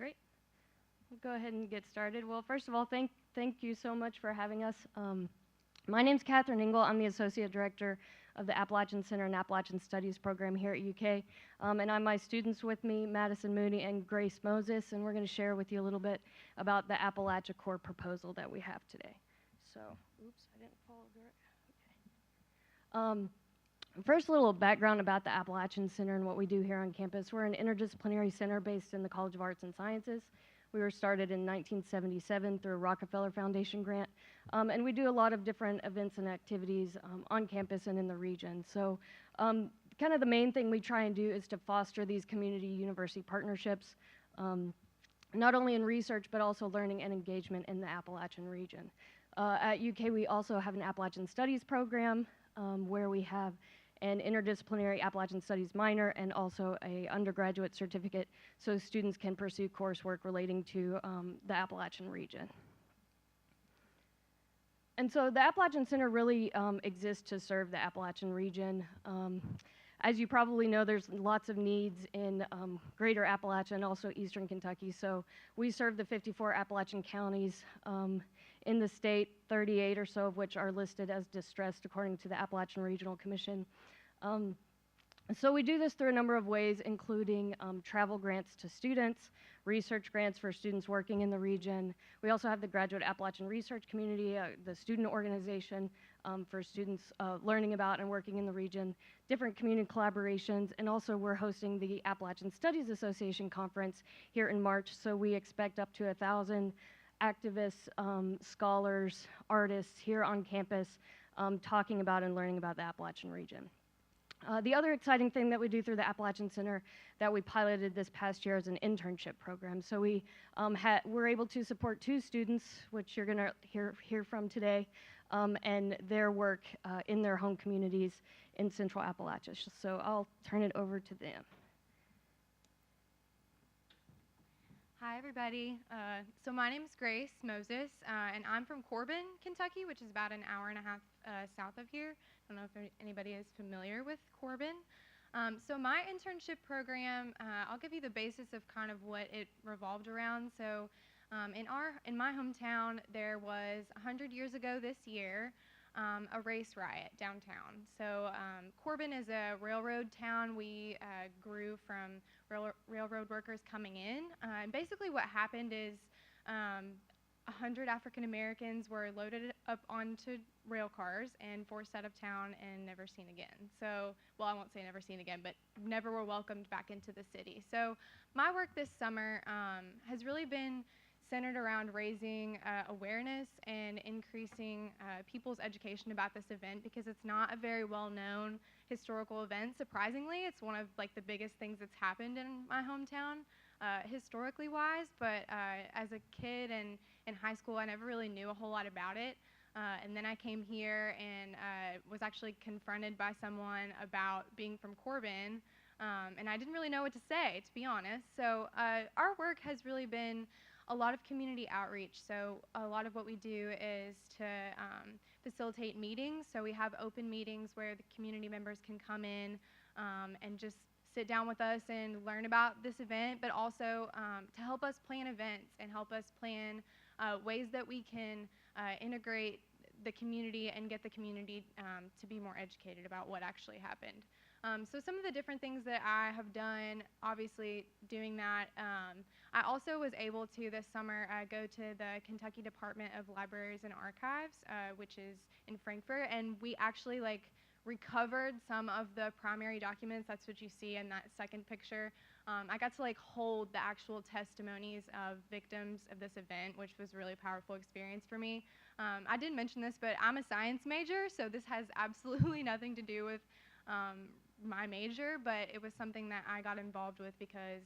Great. We'll go ahead and get started. Well, first of all, thank you so much for having us. My name's Kathryn Engle. I'm the Associate Director of the Appalachian Center and Appalachian Studies program here at UK. And I'm my students with me, Madison Mooney and Grace Moses, and we're going to share with you a little bit about the Appalachia Core proposal that we have today. So, oops, I didn't follow the right. Okay. First, a little background about the Appalachian Center and what we do here on campus. We're an interdisciplinary center based in the College of Arts and Sciences. We were started in 1977 through a Rockefeller Foundation grant, and we do a lot of different events and activities on campus and in the region. So kind of the main thing we try and do is to foster these community university partnerships, not only in research, but also learning and engagement in the Appalachian region. At UK, we also have an Appalachian Studies program where we have an interdisciplinary Appalachian Studies minor and also a undergraduate certificate so students can pursue coursework relating to the Appalachian region. And so the Appalachian Center really exists to serve the Appalachian region. As you probably know, there's lots of needs in greater Appalachia and also eastern Kentucky. So we serve the 54 Appalachian counties in the state, 38 or so of which are listed as distressed according to the Appalachian Regional Commission. So we do this through a number of ways, including travel grants to students, research grants for students working in the region. We also have the Graduate Appalachian Research Community, the student organization for students learning about and working in the region, different community collaborations, and also we're hosting the Appalachian Studies Association Conference here in March, so we expect up to 1,000 activists, scholars, artists here on campus talking about and learning about the Appalachian region. The other exciting thing that we do through the Appalachian Center that we piloted this past year is an internship program. So we were able to support 2 students, which you're going to hear from today, and their work in their home communities in Central Appalachia. So I'll turn it over to them. Hi, everybody. So my name is Grace Moses, and I'm from Corbin, Kentucky, which is about an hour and a half south of here. I don't know if anybody is familiar with Corbin. So my internship program, I'll give you the basis of kind of what it revolved around. So in my hometown, there was 100 years ago this year, a race riot downtown. So Corbin is a railroad town. We grew from railroad workers coming in. And basically what happened is 100 African Americans were loaded up onto rail cars and forced out of town and never seen again. So, well, I won't say never seen again, but never were welcomed back into the city. So my work this summer has really been centered around raising awareness and increasing people's education about this event because it's not a very well-known historical event. Surprisingly, it's one of like the biggest things that's happened in my hometown historically wise, but as a kid and in high school, I never really knew a whole lot about it. And then I came here and was actually confronted by someone about being from Corbin, and I didn't really know what to say, to be honest. So our work has really been a lot of community outreach. So a lot of what we do is to facilitate meetings. So we have open meetings where the community members can come in and just sit down with us and learn about this event, but also to help us plan events and help us plan ways that we can integrate the community and get the community to be more educated about what actually happened. So some of the different things that I have done, obviously doing that, I also was able to this summer go to the Kentucky Department of Libraries and Archives, which is in Frankfort, and we actually recovered some of the primary documents. That's what you see in that second picture. I got to hold the actual testimonies of victims of this event, which was a really powerful experience for me. I didn't mention this, but I'm a science major, so this has absolutely nothing to do with my major, but it was something that I got involved with because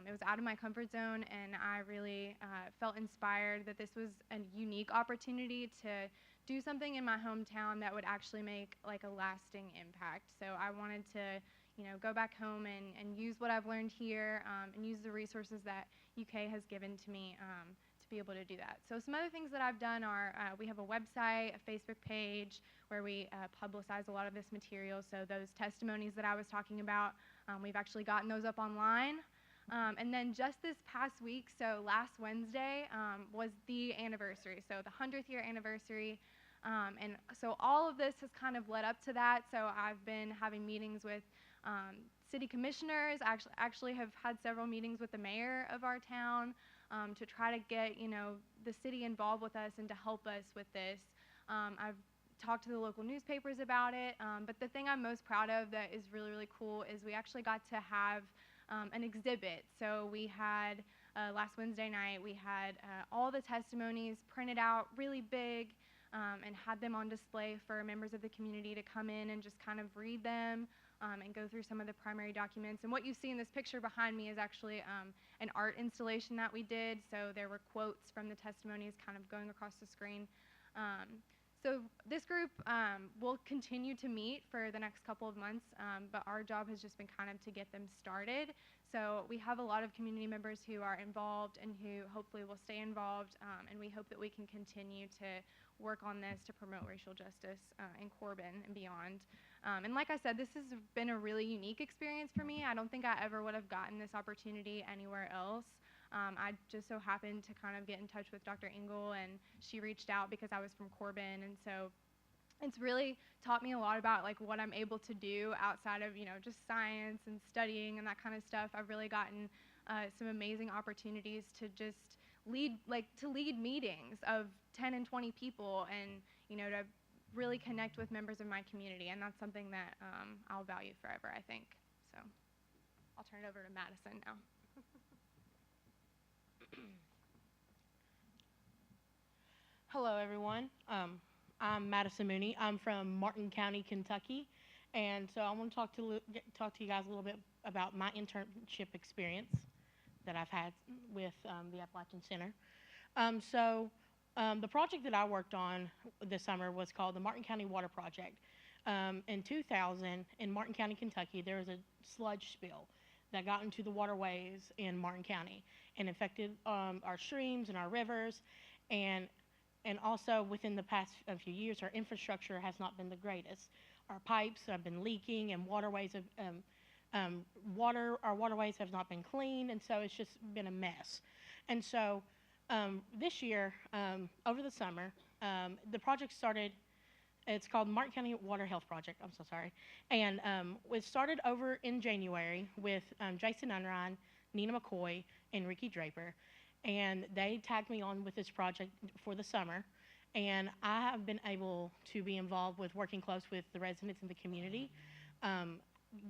it was out of my comfort zone, and I really felt inspired that this was a unique opportunity to do something in my hometown that would actually make a lasting impact. So I wanted to go back home and use what I've learned here and use the resources that UK has given to me to be able to do that. So some other things that I've done are we have a website, a Facebook page where we publicize a lot of this material. So those testimonies that I was talking about, we've actually gotten those up online. And then just this past week, so last Wednesday, was the anniversary, so the 100th year anniversary. And so all of this has kind of led up to that. So I've been having meetings with city commissioners. Actually have had several meetings with the mayor of our town to try to get, the city involved with us and to help us with this. I've talked to the local newspapers about it, but the thing I'm most proud of that is really, really cool is we actually got to have an exhibit. So we had, last Wednesday night, we had all the testimonies printed out really big and had them on display for members of the community to come in and just kind of read them and go through some of the primary documents. And what you see in this picture behind me is actually an art installation that we did. So there were quotes from the testimonies kind of going across the screen. So this group will continue to meet for the next couple of months, but our job has just been kind of to get them started. So we have a lot of community members who are involved and who hopefully will stay involved, and we hope that we can continue to work on this to promote racial justice in Corbin and beyond. And like I said, this has been a really unique experience for me. I don't think I ever would have gotten this opportunity anywhere else. I just so happened to kind of get in touch with Dr. Engle, and she reached out because I was from Corbin, and so it's really taught me a lot about like what I'm able to do outside of just science and studying and that kind of stuff. I've really gotten some amazing opportunities to just lead meetings of 10 and 20 people, and to really connect with members of my community, and that's something that I'll value forever, I think. So I'll turn it over to Madison now. Hello, everyone. I'm Madison Mooney. I'm from Martin County, Kentucky, and so I want to talk to you guys a little bit about my internship experience that I've had with the Appalachian Center. The project that I worked on this summer was called the Martin County Water Project. In 2000, in Martin County, Kentucky, there was a sludge spill that got into the waterways in Martin County and affected our streams and our rivers, and also within the past few years, our infrastructure has not been the greatest. Our pipes have been leaking, and our waterways have not been clean, and so it's just been a mess. And so this year, over the summer, the project started. It's called Martin County Water Health Project. I'm so sorry. And it started over in January with Jason Unrein, Nina McCoy, and Ricky Draper. And they tagged me on with this project for the summer. And I have been able to be involved with working close with the residents in the community,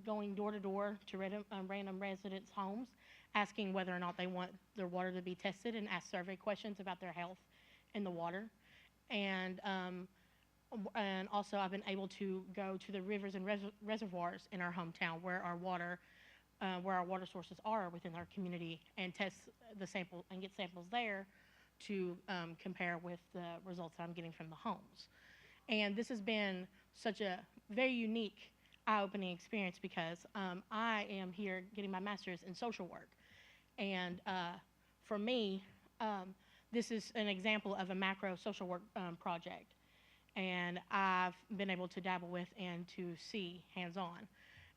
going door to door to random residents' homes, asking whether or not they want their water to be tested, and ask survey questions about their health in the water. And also I've been able to go to the rivers and reservoirs in our hometown where our water sources are within our community, and test the sample and get samples there to compare with the results that I'm getting from the homes. And this has been such a very unique, eye-opening experience because I am here getting my master's in social work. And for me, this is an example of a macro social work project. And I've been able to dabble with and to see hands-on.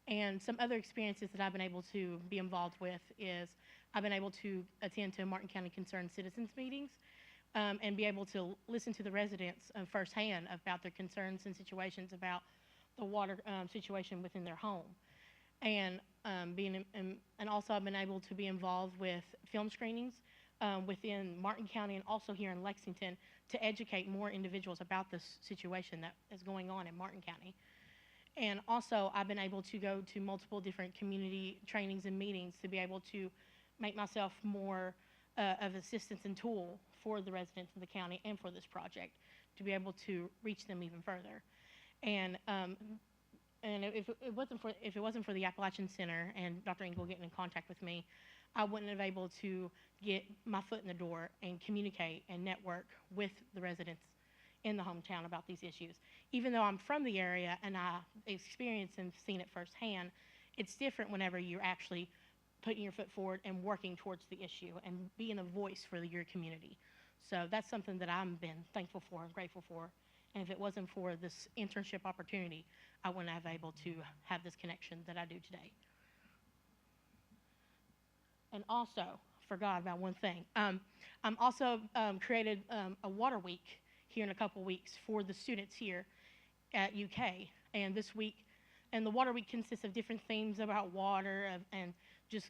And some other experiences that I've been able to be involved with is I've been able to attend to Martin County Concerned Citizens meetings and be able to listen to the residents firsthand about their concerns and situations about the water situation within their home. And also I've been able to be involved with film screenings within Martin County and also here in Lexington to educate more individuals about this situation that is going on in Martin County. And also I've been able to go to multiple different community trainings and meetings to be able to make myself more of assistance and tool for the residents in the county and for this project to be able to reach them even further. And if it wasn't for the Appalachian Center and Dr. Engle getting in contact with me, I wouldn't have been able to get my foot in the door and communicate and network with the residents in the hometown about these issues. Even though I'm from the area and I experienced and seen it firsthand, it's different whenever you're actually putting your foot forward and working towards the issue and being a voice for your community. So that's something that I've been thankful for and grateful for. And if it wasn't for this internship opportunity, I wouldn't have been able to have this connection that I do today. And also, forgot about one thing. I'm also created a water week here in a couple weeks for the students here at UK. And this week, and the water week consists of different themes about water and just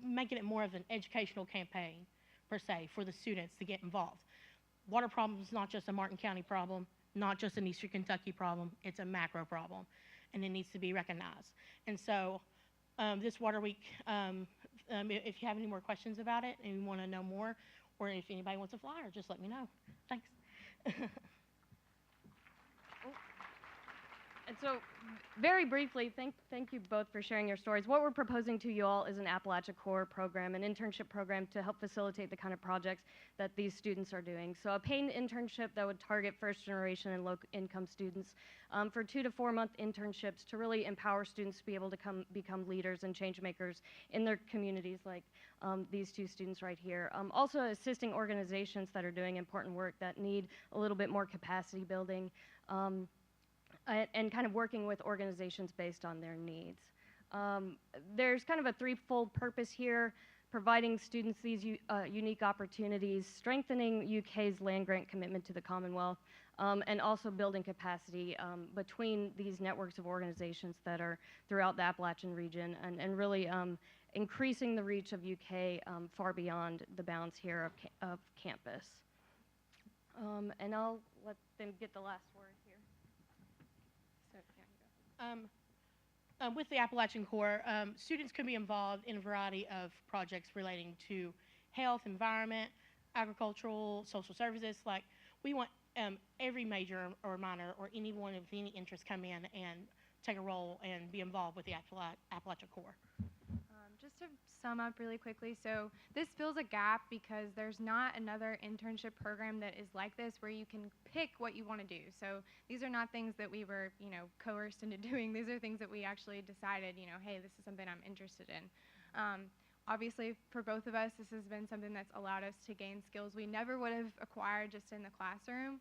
making it more of an educational campaign, per se, for the students to get involved. Water problem is not just a Martin County problem, not just an Eastern Kentucky problem, it's a macro problem, and it needs to be recognized. And so this water week, if you have any more questions about it and you want to know more, or if anybody wants a flyer, just let me know. Thanks. And so, very briefly, thank you both for sharing your stories. What we're proposing to you all is an Appalachia Core program, an internship program to help facilitate the kind of projects that these students are doing. So a paid internship that would target first generation and low income students for 2 to 4 month internships to really empower students to be able to become leaders and change makers in their communities, like these two students right here. Also assisting organizations that are doing important work that need a little bit more capacity building. And kind of working with organizations based on their needs. There's kind of a threefold purpose here: providing students these unique opportunities, strengthening UK's land grant commitment to the Commonwealth, and also building capacity between these networks of organizations that are throughout the Appalachian region, and really increasing the reach of UK far beyond the bounds here of campus. And I'll let them get the last word here. With the Appalachian Core, students can be involved in a variety of projects relating to health, environment, agricultural, social services. Like, we want every major or minor or anyone of any interest come in and take a role and be involved with the Appalachian Core. Just to sum up really quickly, so this fills a gap because there's not another internship program that is like this where you can pick what you want to do. So these are not things that we were, coerced into doing. These are things that we actually decided, hey, this is something I'm interested in. Obviously, for both of us, this has been something that's allowed us to gain skills we never would have acquired just in the classroom.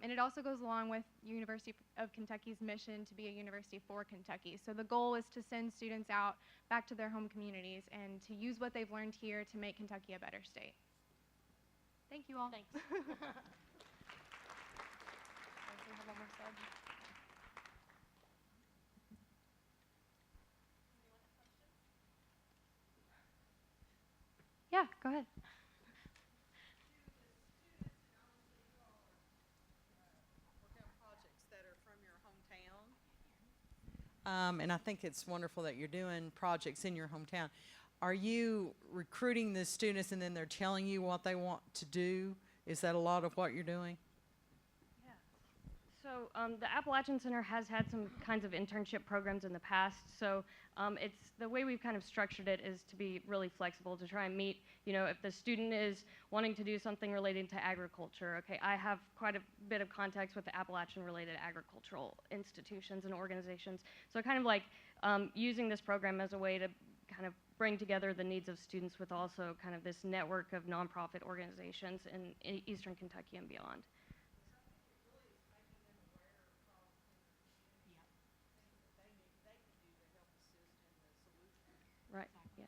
And it also goes along with University of Kentucky's mission to be a university for Kentucky. So the goal is to send students out back to their home communities and to use what they've learned here to make Kentucky a better state. Thank you all. Thanks. Yeah, go ahead. And I think it's wonderful that you're doing projects in your hometown. Are you recruiting the students and then they're telling you what they want to do? Is that a lot of what you're doing? Yeah. So the Appalachian Center has had some kinds of internship programs in the past. So it's the way we've kind of structured it is to be really flexible, to try and meet, if the student is wanting to do something related to agriculture. Okay, I have quite a bit of contacts with the Appalachian-related agricultural institutions and organizations. So kind of like using this program as a way to kind of bring together the needs of students with also kind of this network of nonprofit organizations in Eastern Kentucky and beyond. Right, yeah.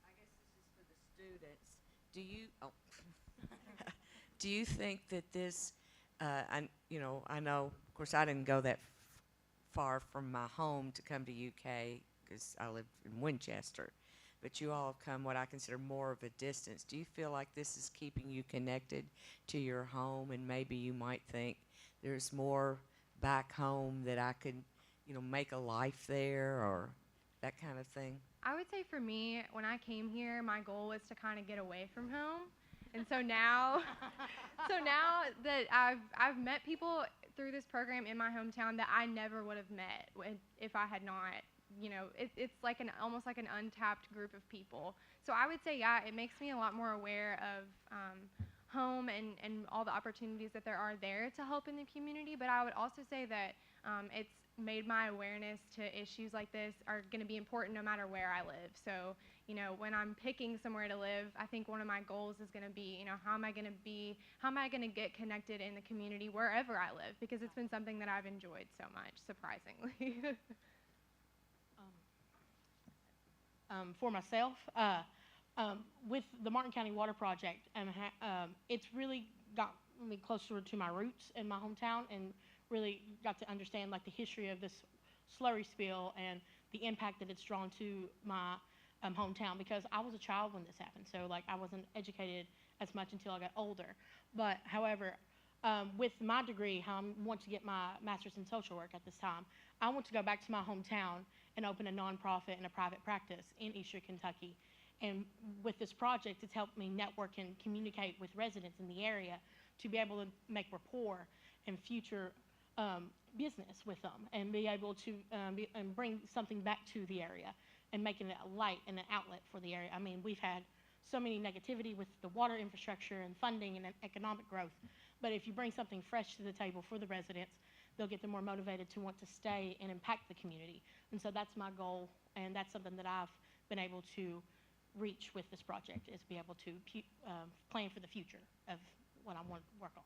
I guess this is for the students. Do you think that this, I know, of course, I didn't go that far from my home to come to UK because I live in Winchester, but you all have come what I consider more of a distance. Do you feel like this is keeping you connected to your home, and maybe you might think there's more back home that I could, make a life there, or that kind of thing? I would say for me, when I came here, my goal was to kind of get away from home. And so now, that I've met people through this program in my hometown that I never would have met if I had not, it's like almost like an untapped group of people. So I would say, yeah, it makes me a lot more aware of home and all the opportunities that there are there to help in the community. But I would also say that it's made my awareness to issues like this are going to be important no matter where I live. So, you know, when I'm picking somewhere to live, I think one of my goals is going to be, you know, how am I going to get connected in the community wherever I live? Because it's been something that I've enjoyed so much, surprisingly. For myself, with the Martin County Water Project, it's really got me closer to my roots in my hometown, and really got to understand like the history of this slurry spill and the impact that it's drawn to my hometown, because I was a child when this happened, so like I wasn't educated as much until I got older. But however, with my degree, how I want to get my master's in social work at this time, I want to go back to my hometown and open a nonprofit and a private practice in Eastern Kentucky. And with this project, it's helped me network and communicate with residents in the area to be able to make rapport and future business with them, and be able to and bring something back to the area and making it a light and an outlet for the area. I mean, we've had so many negativity with the water infrastructure and funding and economic growth, but if you bring something fresh to the table for the residents, they'll get them more motivated to want to stay and impact the community. And so that's my goal, and that's something that I've been able to reach with this project, is be able to plan for the future of what I want to work on.